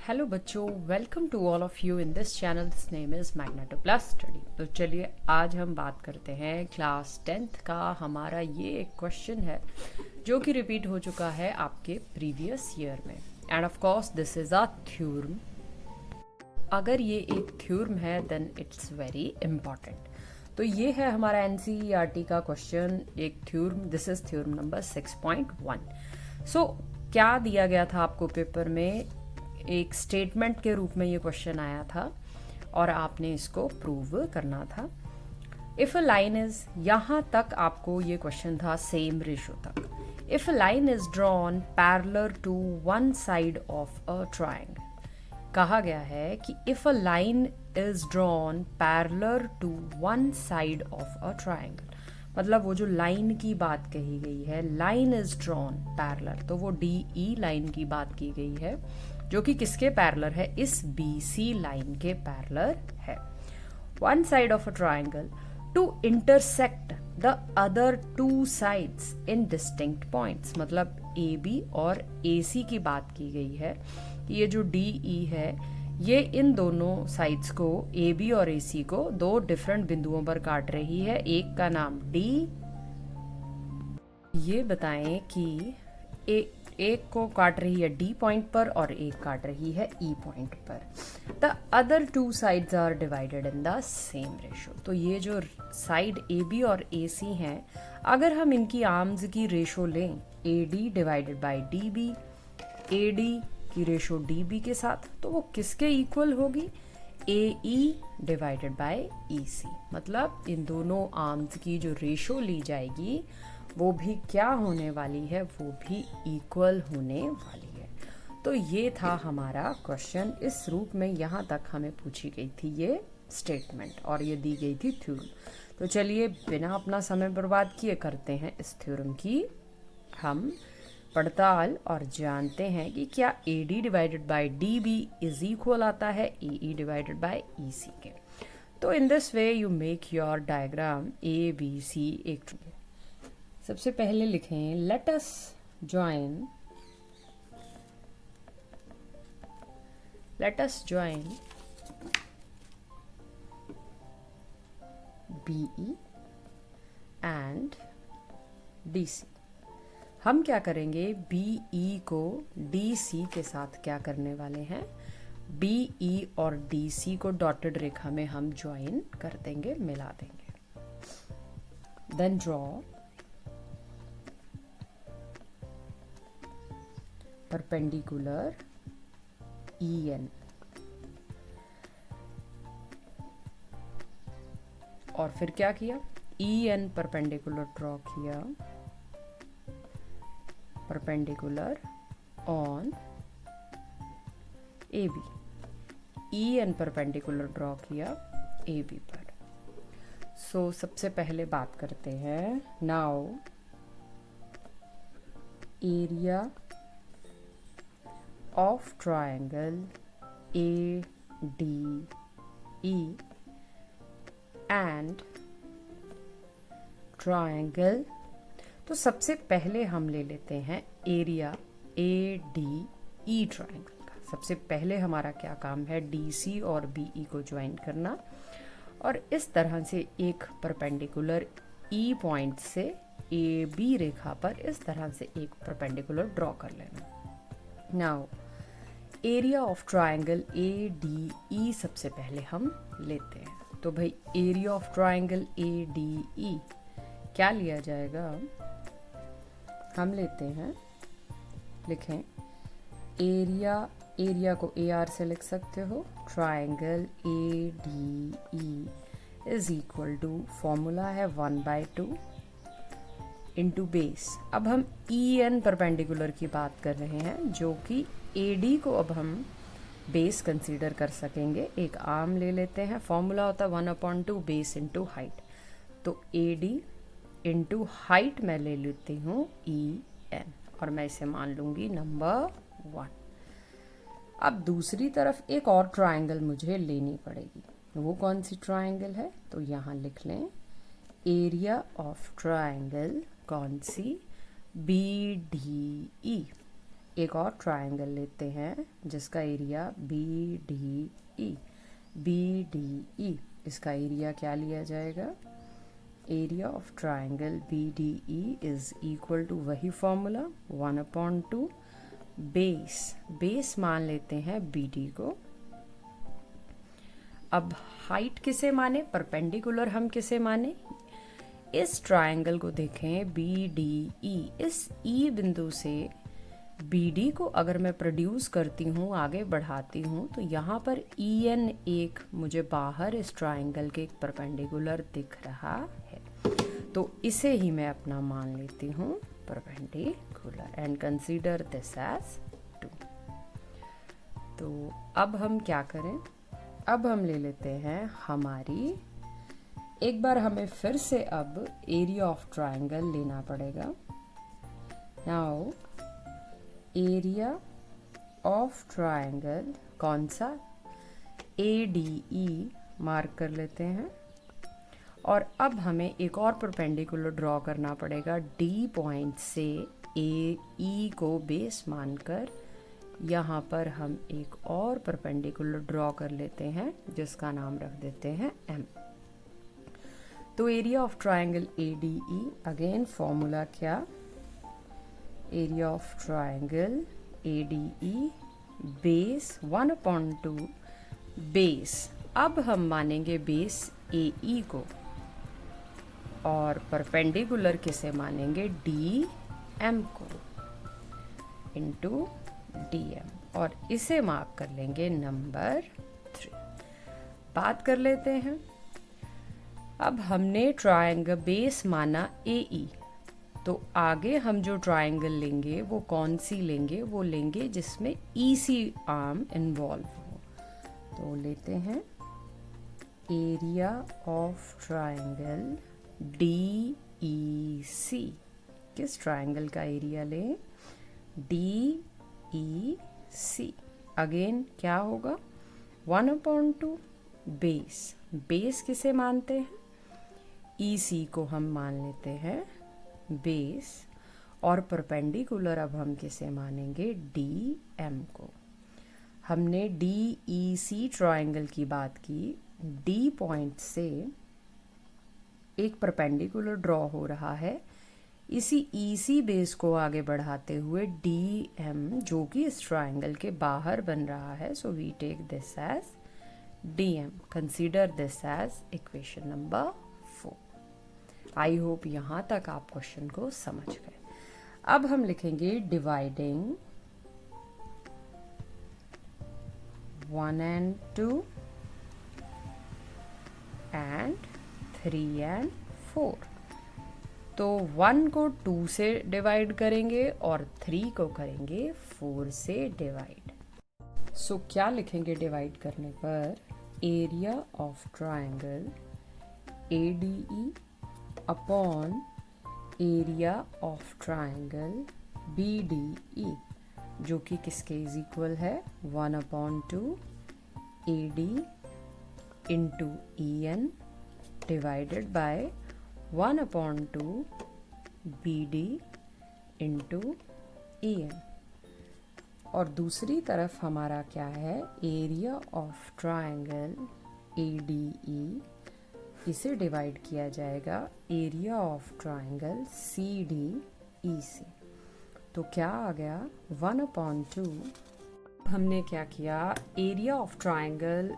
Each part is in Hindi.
हेलो बच्चों, welcome to all of you in this channel. This name is Magneto Plus Study. तो चलिए आज हम बात करते हैं क्लास 10th का. हमारा ये एक क्वेश्चन है जो कि रिपीट हो चुका है आपके प्रीवियस ईयर में. End of course this is a theorem. अगर ये एक थ्योरम है देन इट्स वेरी इम्पॉर्टेंट. तो ये है हमारा एनसीईआरटी का क्वेश्चन, एक theorem. This is theorem number 6.1. सो क्या दिया गया था आपको पेपर में? एक स्टेटमेंट के रूप में ये क्वेश्चन आया था और आपने इसको प्रूव करना था. इफ अ लाइन इज, यहाँ तक आपको ये क्वेश्चन था सेम रेशो तक. If a line is drawn parallel to one side of a triangle. कहा गया है कि if a line is drawn parallel to one side of a triangle, मतलब वो जो लाइन की बात कही गई है, लाइन इज ड्रॉन पैरेलल, तो वो डी ई लाइन की बात की गई है जो कि किसके पैरेलल है? इस बी सी लाइन के पैरेलल है. One side of a triangle to intersect the other two sides in distinct points, मतलब ए बी और ए सी की बात की गई है. ये जो डी ई है ये इन दोनों साइड्स को, ए बी और ए सी को, दो डिफरेंट बिंदुओं पर काट रही है. एक का नाम डी. ये बताएं कि एक को काट रही है डी पॉइंट पर और एक काट रही है ई पॉइंट पर. The other two sides are divided in the same ratio. तो ये जो साइड ए बी और ए सी हैं, अगर हम इनकी आर्म्स की रेशो लें, A D divided by D B, A D की रेशो डी बी के साथ, तो वो किसके इक्वल होगी? A E divided by E C. मतलब इन दोनों आर्म्स की जो रेशो ली जाएगी वो भी क्या होने वाली है? वो भी इक्वल होने वाली है. तो ये था हमारा क्वेश्चन. इस रूप में यहाँ तक हमें पूछी गई थी ये स्टेटमेंट और ये दी गई थी थ्योरम. तो चलिए बिना अपना समय बर्बाद किए करते हैं इस थ्योरम की हम पड़ताल और जानते हैं कि क्या A D divided by D B is equal आता है ए E divided by E C के. तो in this way you make your diagram A B C. एक सबसे पहले लिखें let us join BE and DC. हम क्या करेंगे? BE को DC के साथ क्या करने वाले हैं? BE और DC को डॉटेड रेखा में हम ज्वाइन कर देंगे, मिला देंगे. Then draw perpendicular EN. और फिर क्या किया? EN परपेंडिकुलर ड्रॉ किया, perpendicular on AB. EN perpendicular ड्रॉ किया AB पर. सो सबसे पहले बात करते हैं. Now area of triangle ADE and triangle. तो सबसे पहले हम ले लेते हैं एरिया ADE ट्रायंगल का. सबसे पहले हमारा क्या काम है? DC और BE को ज्वाइन करना और इस तरह से एक परपेंडिकुलर E पॉइंट से AB रेखा पर इस तरह से एक परपेंडिकुलर ड्रॉ कर लेना. Now area of triangle ADE सबसे पहले हम लेते हैं. तो भाई एरिया ऑफ ट्रायंगल ADE क्या लिया जाएगा? हम लेते हैं, लिखें एरिया को AR से लिख सकते हो. Triangle ADE is equal to, formula है 1/2 इंटू बेस. अब हम EN परपेंडिकुलर की बात कर रहे हैं जो कि AD को अब हम बेस कंसीडर कर सकेंगे. एक आर्म ले लेते हैं. फॉर्मूला होता है 1/2 बेस इंटू हाइट. तो AD इंटू हाइट मैं ले लेती हूँ EN और मैं इसे मान लूँगी नंबर 1. अब दूसरी तरफ एक और ट्रायंगल मुझे लेनी पड़ेगी. वो कौन सी ट्रायंगल है? तो यहाँ लिख लें एरिया ऑफ ट्रायंगल कौन सी? BDE. एक और ट्राइंगल लेते हैं जिसका एरिया BDE। BDE इसका एरिया क्या लिया जाएगा? Area of triangle BDE is equal to वही फॉर्मूला 1/2 बेस मान लेते हैं BD को। अब हाइट किसे माने? परपेंडिकुलर हम किसे माने? इस ट्राइंगल को देखें BDE, इस E बिंदु से BD को अगर मैं प्रोड्यूस करती हूँ, आगे बढ़ाती हूँ, तो यहाँ पर EN एक मुझे बाहर इस ट्राइंगल के एक परपेंडिकुलर दिख रहा है, तो इसे ही मैं अपना मान लेती हूँ perpendicular and consider this as 2। तो अब हम क्या करें? अब हम ले लेते हैं हमारी, एक बार हमें फिर से अब एरिया ऑफ ट्राइंगल लेना पड़ेगा। नाउ एरिया ऑफ ट्राइंगल कौन सा? ADE मार्क कर लेते हैं। और अब हमें एक और परपेंडिकुलर ड्रॉ करना पड़ेगा। D पॉइंट से AE को बेस मानकर यहाँ पर हम एक और परपेंडिकुलर ड्रॉ कर लेते हैं जिसका नाम रख देते हैं M। तो area of triangle ADE, again formula क्या? Area of triangle ADE base 1/2 base. अब हम मानेंगे बेस AE को और परपेंडिकुलर किसे मानेंगे? DM को इंटू DM, और इसे मार्क कर लेंगे नंबर 3। बात कर लेते हैं। अब हमने ट्राइंगल बेस माना AE, तो आगे हम जो ट्राइंगल लेंगे वो कौन सी लेंगे? वो लेंगे जिसमें EC आर्म इन्वॉल्व हो। तो लेते हैं एरिया ऑफ ट्राइंगल DEC। किस ट्राइंगल का एरिया लें? DEC। अगेन क्या होगा? 1/2 बेस किसे मानते हैं? EC को हम मान लेते हैं बेस, और परपेंडिकुलर अब हम किसे मानेंगे? DM को। हमने DEC ट्राइंगल की बात की। D पॉइंट से एक परपेंडिकुलर ड्रॉ हो रहा है, इसी EC बेस को आगे बढ़ाते हुए DM जो कि इस ट्राइंगल के बाहर बन रहा है, so we take this as DM। Consider this as equation number 4। I hope यहाँ तक आप क्वेश्चन को समझ गए। अब हम लिखेंगे डिवाइडिंग 1 and 2 and 3 and 4। तो 1 को 2 से डिवाइड करेंगे और 3 को करेंगे 4 से डिवाइड। सो क्या लिखेंगे डिवाइड करने पर? Area of triangle ADE upon area of triangle BDE, जो कि किसके इज इक्वल है? 1/2 AD into EN divided by 1/2 BD into EN। और दूसरी तरफ हमारा क्या है? एरिया ऑफ ट्राइंगल ADE, इसे डिवाइड किया जाएगा एरिया ऑफ ट्राइंगल CDE से। तो क्या आ गया? 1/2। हमने क्या किया? Area of triangle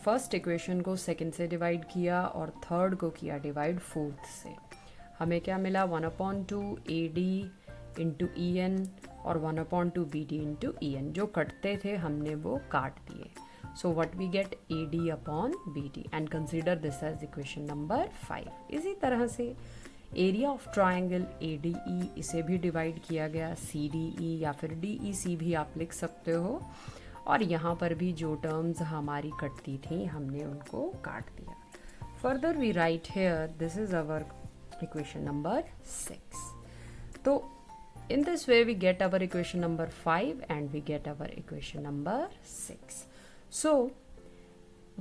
first equation को सेकंड से डिवाइड किया और थर्ड को किया डिवाइड फोर्थ से। हमें क्या मिला? 1/2 AD इंटू EN और 1/2 BD इंटू EN। जो कटते थे हमने वो काट दिए। So what we get? AD upon BD and consider this as equation number 5। इसी तरह से एरिया ऑफ ट्राइंगल ADE, इसे भी डिवाइड किया गया CDE या फिर DEC भी आप लिख सकते हो। और यहाँ पर भी जो टर्म्स हमारी कटती थी हमने उनको काट दिया। Further we write here this is our equation number 6। तो in this way we get our equation number 5 and we get our equation number 6. So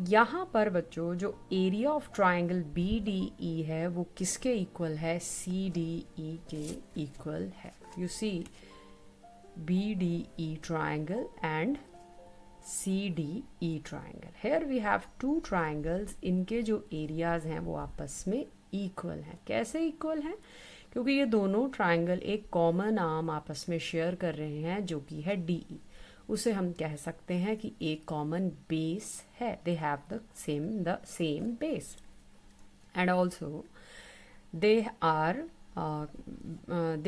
यहाँ पर बच्चों जो एरिया ऑफ ट्राइंगल BDE है वो किसके इक्वल है? CDE के इक्वल है। You see BDE triangle and CDE triangle. Here we have two triangles. इनके जो एरियाज हैं वो आपस में इक्वल हैं. कैसे इक्वल हैं? क्योंकि ये दोनों ट्राइंगल एक कॉमन आर्म आपस में शेयर कर रहे हैं जो कि है DE. उसे हम कह सकते हैं कि एक कॉमन बेस है. They have the same base and also they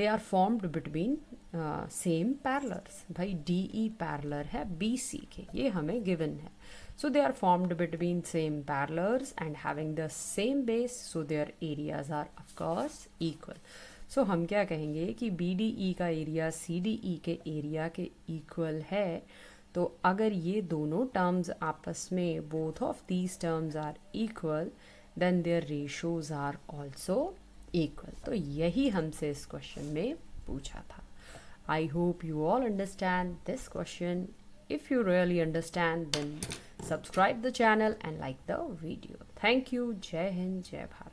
are formed between same parallels. भाई DE पैरेलल है BC के, ये हमें गिवन है. So they are formed between same parallels and having the same base, so their areas are of course equal. So हम क्या कहेंगे कि BDE का एरिया CDE के एरिया के इक्वल है. तो अगर ये दोनों टर्म्स आपस में both of these terms are equal, then their ratios are also equal. तो यही हमसे इस क्वेश्चन में पूछा था. I hope you all understand this question. If you really understand, then subscribe the channel and like the video. Thank you. जय हिंद, जय भारत.